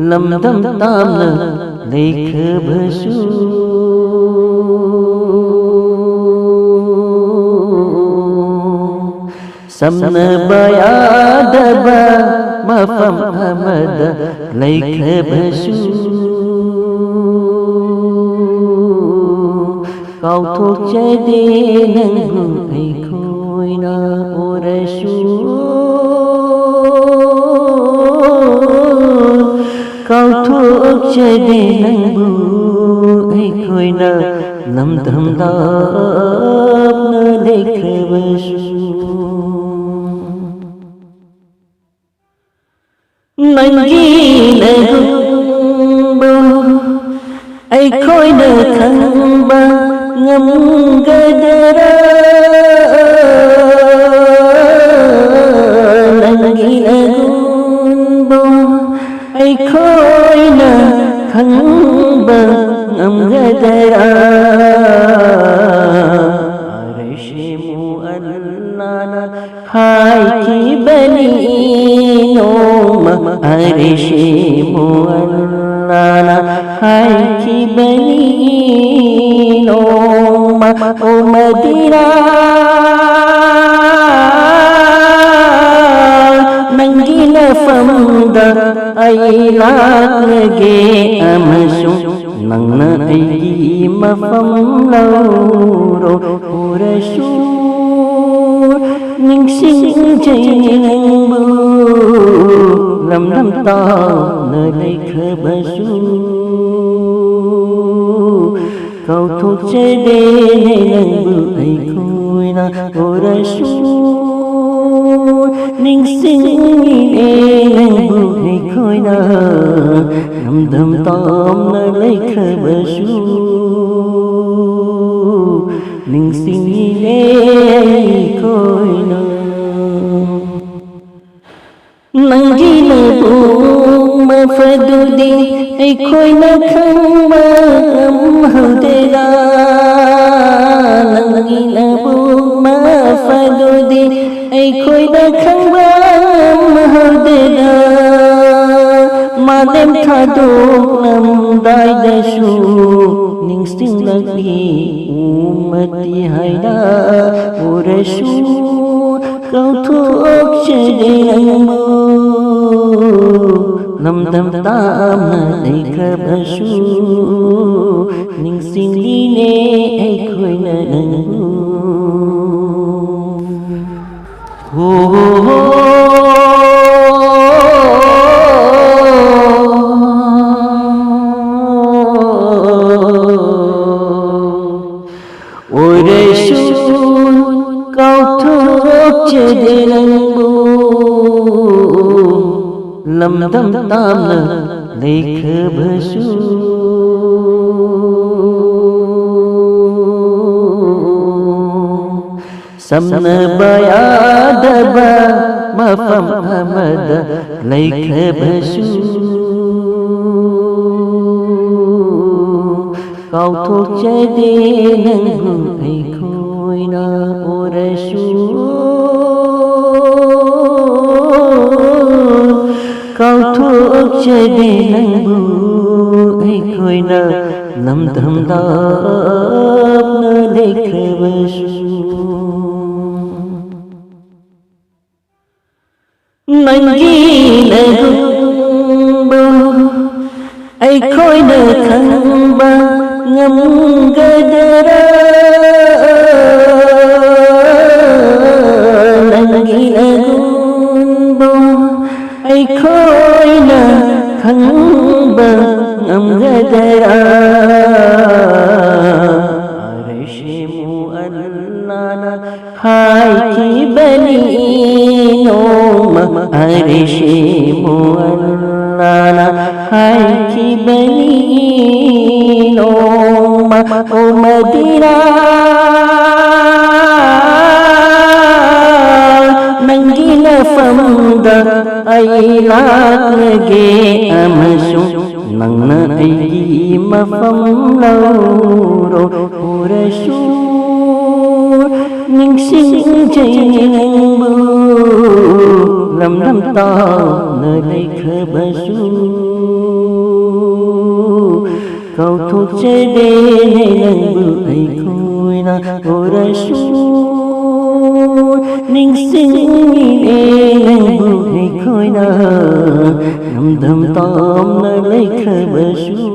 lamdam tamna leikhabhasu samna bayadaba mafam amada leikhabhasu kau thok chade nangu aikhoina orasu kau thok chade nangu aikhoina lamdam tamna leikhabhasu nangi nagumbu aikhoina khangba ngamgadara nangi nagumbu aikhoina khangba ngamgadara arshimu allana haiki bani noma arshimu allana haiki bani noma o madina nangila famda ailage amasu nangna aigi mafam lauro urasu ningsing jayangbu lamdam tamna leikhabhasu kau thok chade nangu aikhoina orasu ningsing nangu aikhoina lamdam tamna leikhabhasu ningsing aikhoina nangi nabung mafadudi aikhoina khangba amhudera nangi nabung mafadudi aikhoina khangba amhudera madem thadok namdai dasu ningsing lagi umati haida urasu kau thok chade nangu lamdam tamna leikhabhasu ningsing line aikhoina nangu orasu kau thok chade nangu lamdam tamna leikhabhasu samna bayadaba mafam amada leikhabhasu kau thok chade nangu aikhoina orasu kau thok chade nangu aikhoina lamdam tamna leikhabhasu nangi nagumbu aikhoina khangba ngamgadara nangi nagumbu aikhoina khangba ngamgadara arshimu allana haiki bani noma arshimu allana haiki bani noma o madina nangila famda ꯃꯐꯝꯗ ꯑꯩ ꯂꯥꯛꯂꯒꯦ ꯑꯃꯁꯨꯡ ꯅꯪꯅ ꯑꯩꯒꯤ ꯃꯐꯝ ꯂꯧꯔꯣ ꯎꯔꯁꯨ ꯅꯤꯡꯁꯤꯡꯖꯩ ꯅꯪꯕꯨ ꯂꯝ ꯇꯥꯅ ꯂꯩꯈ꯭ꯔꯕꯁꯨ ꯀꯥꯎꯊꯣꯛꯆꯗꯦꯅꯦ ꯅꯪꯕꯨ ꯑꯩꯈꯣꯏꯅ ꯎꯔꯁꯨ ꯅꯤꯡꯁꯤꯡꯉꯤꯅꯦ ꯅꯪꯕꯨ ꯑꯩꯈꯣꯏꯅ ꯂꯝꯗꯝ ꯇꯥꯝꯅ ꯂꯩꯈ꯭ꯔꯕꯁꯨ